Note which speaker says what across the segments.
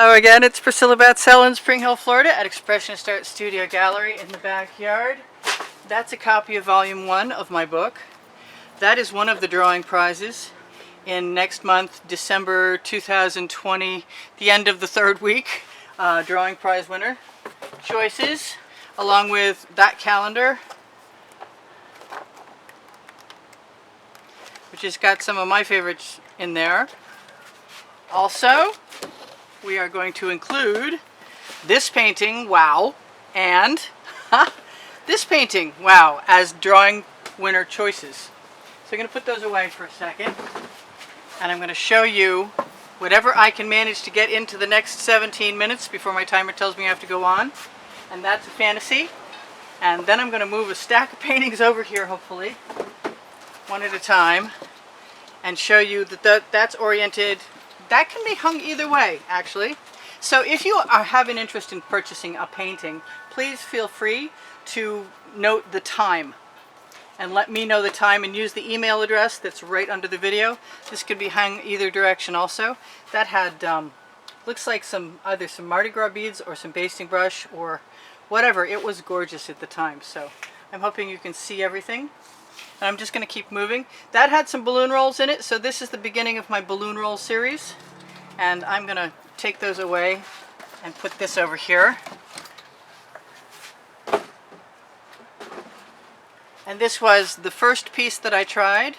Speaker 1: Hello again, it's Priscilla Batzell in Spring Hill, Florida at Expressionist Art Studio Gallery in the backyard. That's a copy of Volume 1 of my book. That is one of the drawing prizes in next month, December 2020, the end of the third week, drawing prize winner choices, along with that calendar, which has got some of my favorites in there. Also, we are going to include this painting, wow, and this painting, wow, as drawing winner choices. So I'm going to put those away for a second, and I'm going to show you whatever I can manage to get into the next 17 minutes before my timer tells me I have to go on. And that's a fantasy. And then I'm going to move a stack of paintings over here, hopefully, one at a time, and show you that that's oriented. That can be hung either way, actually. So if you have an interest in purchasing a painting, please feel free to note the time and let me know the time, and use the email address that's right under the video. This could be hung either direction also. That had, looks like either some Mardi Gras beads or some basting brush or whatever. It was gorgeous at the time. So I'm hoping you can see everything. And I'm just going to keep moving. That had some balloon rolls in it, so this is the beginning of my balloon roll series. And I'm going to take those away and put this over here. And this was the first piece that I tried.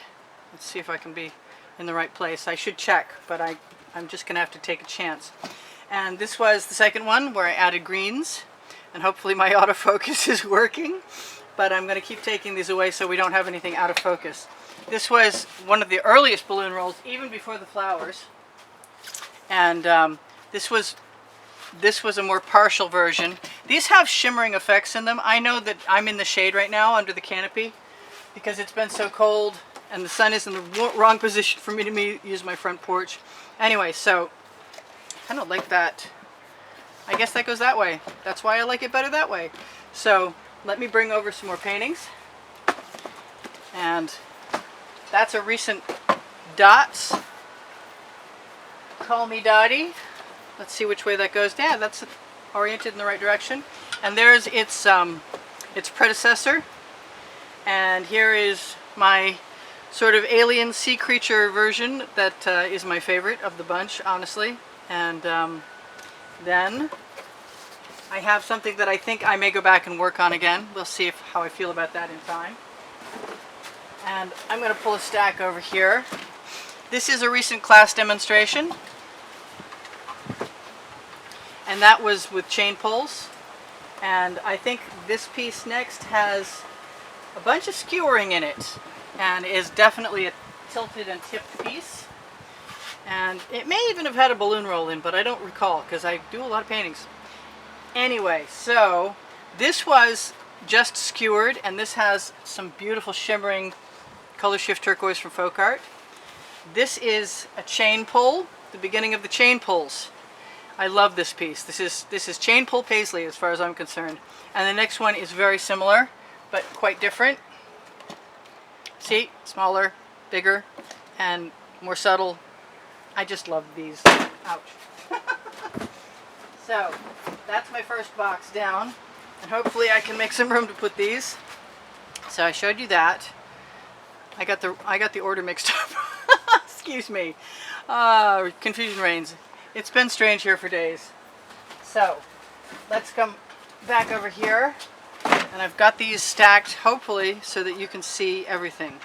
Speaker 1: Let's see if I can be in the right place. I should check, but I'm just going to have to take a chance. And this was the second one where I added greens. And hopefully my autofocus is working. But I'm going to keep taking these away so we don't have anything out of focus. This was one of the earliest balloon rolls, even before the flowers. And this was a more partial version. These have shimmering effects in them. I know that I'm in the shade right now under the canopy because it's been so cold and the sun is in the wrong position for me to use my front porch. Anyway, so I kind of like that. I guess that goes that way. That's why I like it better that way. So let me bring over some more paintings. And that's a recent Dots. Call Me Dottie. Let's see which way that goes. Yeah, that's oriented in the right direction. And there's its predecessor. And here is my sort of alien sea creature version that is my favorite of the bunch, honestly. And then I have something that I think I may go back and work on again. We'll see how I feel about that in time. And I'm going to pull a stack over here. This is a recent class demonstration. And that was with chain pulls. And I think this piece next has a bunch of skewering in it. And is definitely a tilted and tipped piece. And it may even have had a balloon roll in, but I don't recall because I do a lot of paintings. Anyway, so this was just skewered, and this has some beautiful shimmering color shift turquoise from Folk-Art. This is a chain pull, the beginning of the chain pulls. I love this piece. This is chain pull paisley as far as I'm concerned. And the next one is very similar, but quite different. See, smaller, bigger, and more subtle. I just love these. Ouch. So that's my first box down, and hopefully I can make some room to put these. So I showed you that. I got the order mixed up. Excuse me. Confusion reigns. It's been strange here for days. So let's come back over here, and I've got these stacked hopefully so that you can see everything.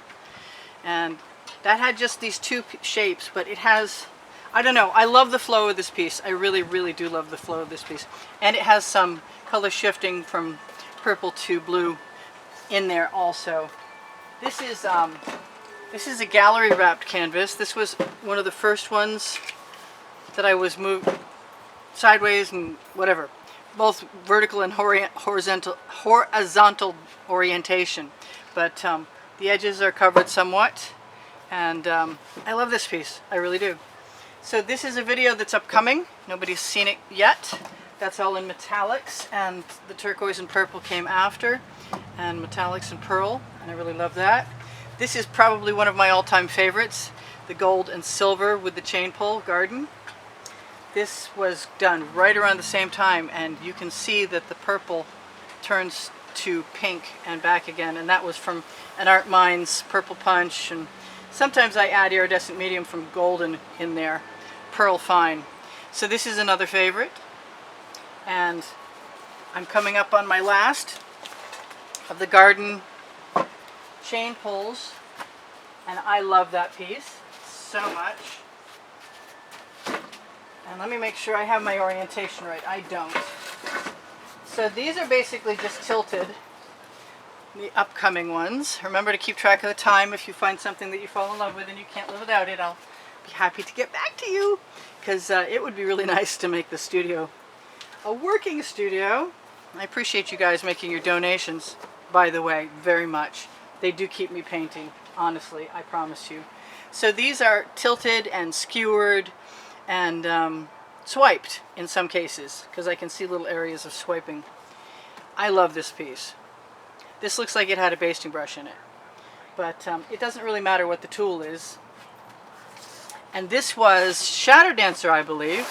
Speaker 1: And that had just these two shapes, but it has, I don't know, I love the flow of this piece. I really, really do love the flow of this piece. And it has some color shifting from purple to blue in there also. This is a gallery wrapped canvas. This was one of the first ones that I was moved sideways and whatever. Both vertical and horizontal orientation. But the edges are covered somewhat. And I love this piece. I really do. So this is a video that's upcoming. Nobody's seen it yet. That's all in metallics, and the turquoise and purple came after, and metallics and pearl, and I really love that. This is probably one of my all-time favorites, the gold and silver with the chain pull garden. this was done right around the same time, and you can see that the purple turns to pink and back again, and that was from an Art Minds Purple Punch, and sometimes I add iridescent medium from Golden in there, Pearl Fine. So this is another favorite, and I'm coming up on my last of the garden chain pulls, and I love that piece so much. And let me make sure I have my orientation right. I don't. So these are basically just tilted, the upcoming ones. Remember to keep track of the time. If you find something that you fall in love with and you can't live without it, I'll be happy to get back to you, because it would be really nice to make the studio a working studio. I appreciate you guys making your donations, by the way, very much. They do keep me painting, honestly, I promise you. So these are tilted and skewered and swiped in some cases, because I can see little areas of swiping. I love this piece. This looks like it had a basting brush in it, but it doesn't really matter what the tool is. And this was Shadow Dancer, I believe,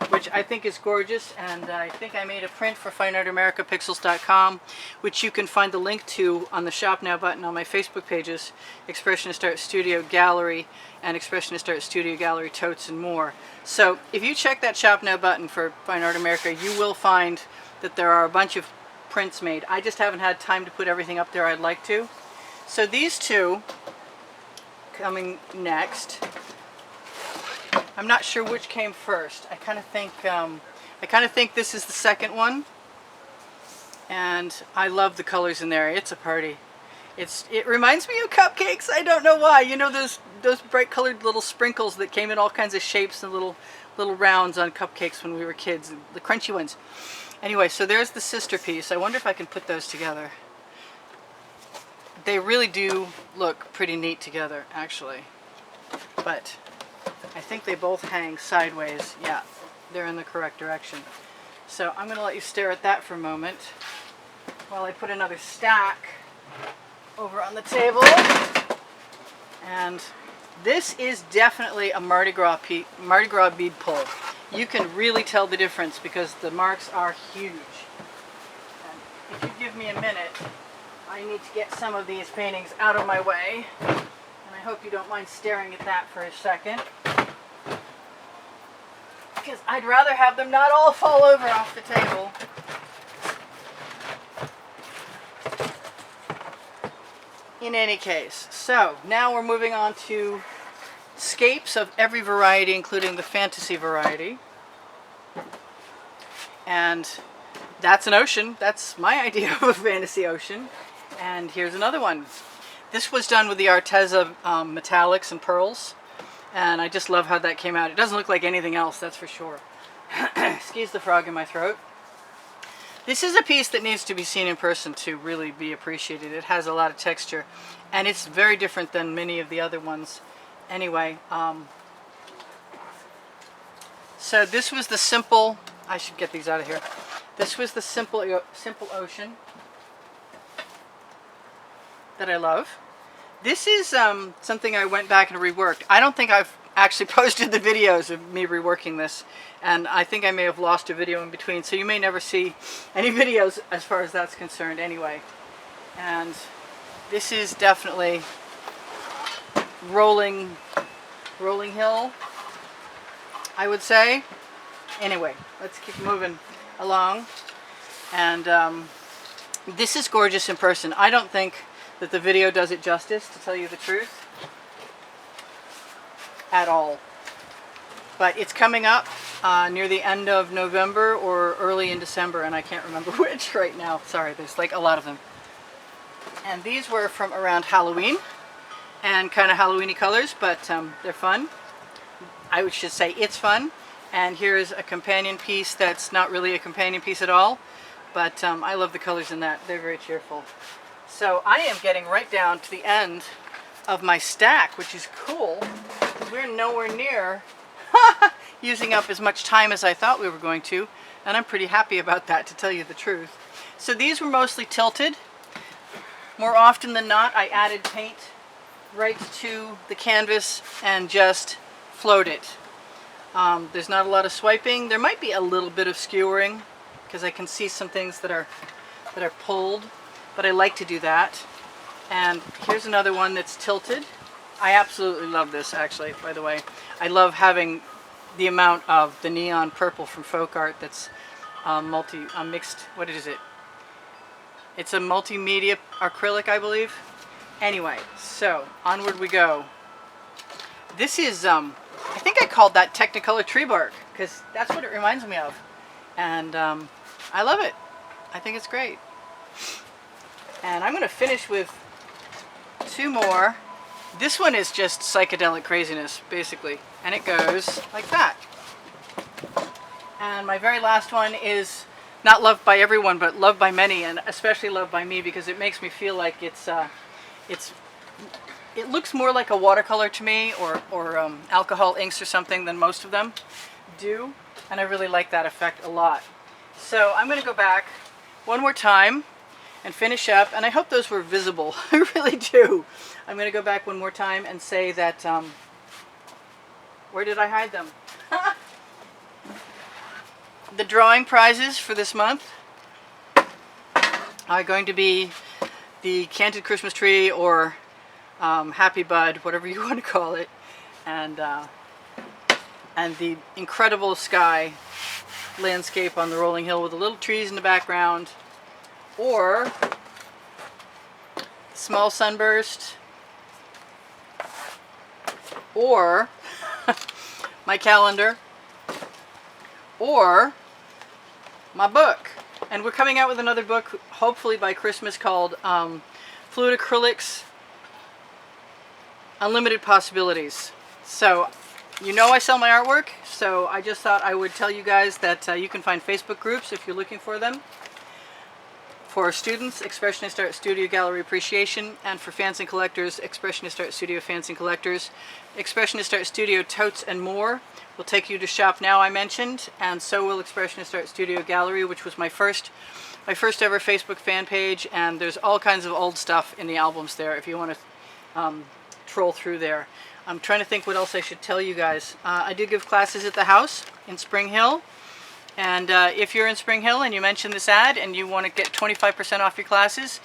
Speaker 1: which I think is gorgeous, and I think I made a print for FineArtAmericaPixels.com, which you can find the link to on the Shop Now button on my Facebook pages, Expressionist Art Studio Gallery and Expressionist Art Studio Gallery Totes and more. So if you check that Shop Now button for Fine Art America, you will find that there are a bunch of prints made. I just haven't had time to put everything up there I'd like to. So these two coming next. I'm not sure which came first. I kind of think this is the second one, and I love the colors in there. It's a party. It reminds me of cupcakes. I don't know why. You know those bright colored little sprinkles that came in all kinds of shapes and little rounds on cupcakes when we were kids, the crunchy ones. Anyway, so there's the sister piece. I wonder if I can put those together. They really do look pretty neat together, actually, but I think they both hang sideways. Yeah, they're in the correct direction. So I'm going to let you stare at that for a moment while I put another stack over on the table. And this is definitely a Mardi Gras bead pull. You can really tell the difference because the marks are huge. And if you give me a minute, I need to get some of these paintings out of my way. And I hope you don't mind staring at that for a second, because I'd rather have them not all fall over off the table. In any case, so now we're moving on to scapes of every variety, including the fantasy variety. And that's an ocean. That's my idea of a fantasy ocean. And here's another one. This was done with the Arteza metallics and pearls. And I just love how that came out. It doesn't look like anything else, that's for sure. Excuse the frog in my throat. This is a piece that needs to be seen in person to really be appreciated. It has a lot of texture, and it's very different than many of the other ones. Anyway, so this was the simple, I should get these out of here. This was the simple ocean that I love. This is something I went back and reworked. I don't think I've actually posted the videos of me reworking this, and I think I may have lost a video in between, so you may never see any videos as far as that's concerned anyway. And this is definitely rolling hill, I would say. Anyway, let's keep moving along. And this is gorgeous in person. I don't think that the video does it justice, to tell you the truth, at all. But it's coming up near the end of November or early in December, and I can't remember which right now. Sorry, there's like a lot of them. And these were from around Halloween, and kind of Halloween-y colors, but they're fun. I should say it's fun. And here's a companion piece that's not really a companion piece at all, but I love the colors in that. They're very cheerful. So I am getting right down to the end of my stack, which is cool. We're nowhere near using up as much time as I thought we were going to, and I'm pretty happy about that, to tell you the truth. So these were mostly tilted. More often than not, I added paint right to the canvas and just float it. There's not a lot of swiping. There might be a little bit of skewering because I can see some things that are pulled, but I like to do that. And here's another one that's tilted. I absolutely love this, actually, by the way. I love having the amount of the neon purple from Folk-Art that's mixed, what is it? It's a multimedia acrylic, I believe. Anyway, so onward we go. This is, I think I called that Technicolor tree bark because that's what it reminds me of. And I love it. I think it's great. And I'm going to finish with two more. This one is just psychedelic craziness, basically. And it goes like that. And my very last one is not loved by everyone, but loved by many, and especially loved by me because it makes me feel like it looks more like a watercolor to me, or alcohol inks or something than most of them do. And I really like that effect a lot. So I'm going to go back one more time and finish up, and I hope those were visible. I really do. I'm going to go back one more time and say that, where did I hide them? The drawing prizes for this month are going to be the Canted Christmas Tree, or Happy Bud, whatever you want to call it, and the incredible sky landscape on the rolling hill with the little trees in the background, or small sunburst, or my calendar, or my book. And we're coming out with another book, hopefully by Christmas, called Fluid Acrylics, Unlimited Possibilities. So, you know I sell my artwork, so I just thought I would tell you guys that you can find Facebook groups if you're looking for them. For students, Expressionist Art Studio Gallery Appreciation, and for fans and collectors, Expressionist Art Studio Fans and Collectors. Expressionist Art Studio Totes and More will take you to Shop Now, I mentioned, and so will Expressionist Art Studio Gallery, which was my first ever Facebook fan page, and there's all kinds of old stuff in the albums there if you want to troll through there. I'm trying to think what else I should tell you guys. I do give classes at the house in Spring Hill. And if you're in Spring Hill and you mention this ad and you want to get 25% off your classes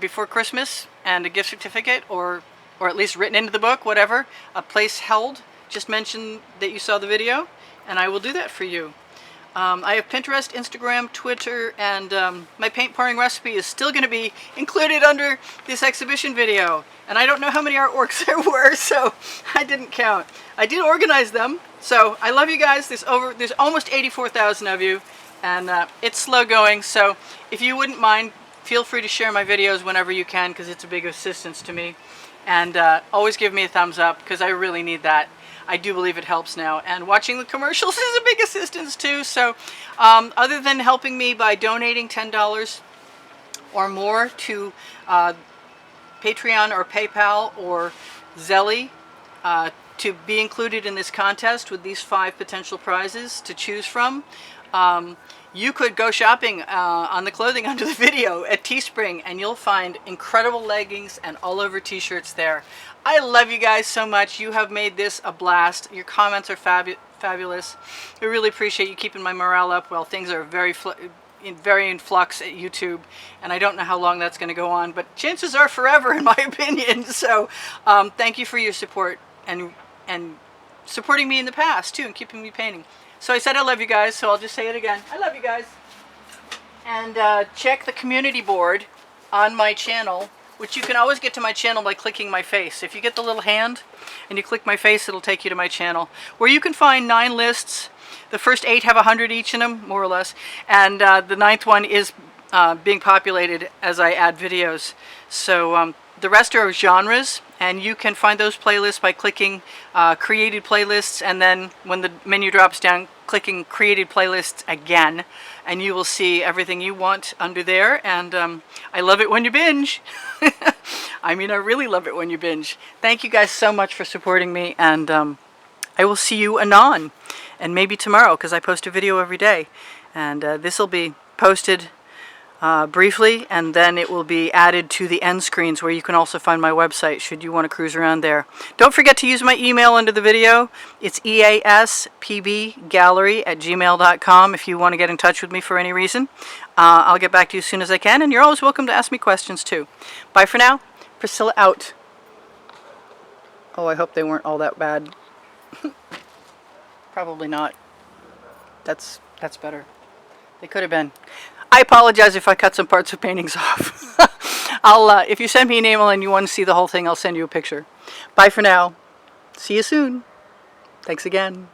Speaker 1: before Christmas and a gift certificate, or at least written into the book, whatever, a place held, just mention that you saw the video and I will do that for you. I have Pinterest, Instagram, Twitter, and my paint pouring recipe is still going to be included under this exhibition video. And I don't know how many artworks there were, so I didn't count. I did organize them, so I love you guys. There's almost 84,000 of you, and it's slow going. So if you wouldn't mind, feel free to share my videos whenever you can, because it's a big assistance to me. And always give me a thumbs up, because I really need that. I do believe it helps now, and watching the commercials is a big assistance too. So other than helping me by donating $10 or more to Patreon or PayPal or Zelly to be included in this contest with these 5 potential prizes to choose from, you could go shopping on the clothing under the video at Teespring, and you'll find incredible leggings and all over t-shirts there. I love you guys so much. You have made this a blast. Your comments are fabulous. I really appreciate you keeping my morale up while things are very in flux at YouTube, and I don't know how long that's going to go on, but chances are forever in my opinion. So thank you for your support and supporting me in the past too, and keeping me painting. So I said I love you guys, so I'll just say it again. I love you guys. And check the community board on my channel, which you can always get to my channel by clicking my face. If you get the little hand and you click my face, it'll take you to my channel, where you can find 9 lists. The first 8 have 100 each in them, more or less, and the 9th one is being populated as I add videos. So the rest are genres, and you can find those playlists by clicking Created Playlists, and then when the menu drops down, clicking Created Playlists again, and you will see everything you want under there. And I love it when you binge. I mean, I really love it when you binge. Thank you guys so much for supporting me, and I will see you anon, and maybe tomorrow, because I post a video every day, and this will be posted briefly, and then it will be added to the end screens where you can also find my website should you want to cruise around there. Don't forget to use my email under the video. It's easpbgallery@gmail.com if you want to get in touch with me for any reason. I'll get back to you as soon as I can, and you're always welcome to ask me questions too. Bye for now. Priscilla out. Oh, I hope they weren't all that bad. Probably not. That's better. They could have been. I apologize if I cut some parts of paintings off. If you send me an email and you want to see the whole thing, I'll send you a picture. Bye for now. See you soon. Thanks again.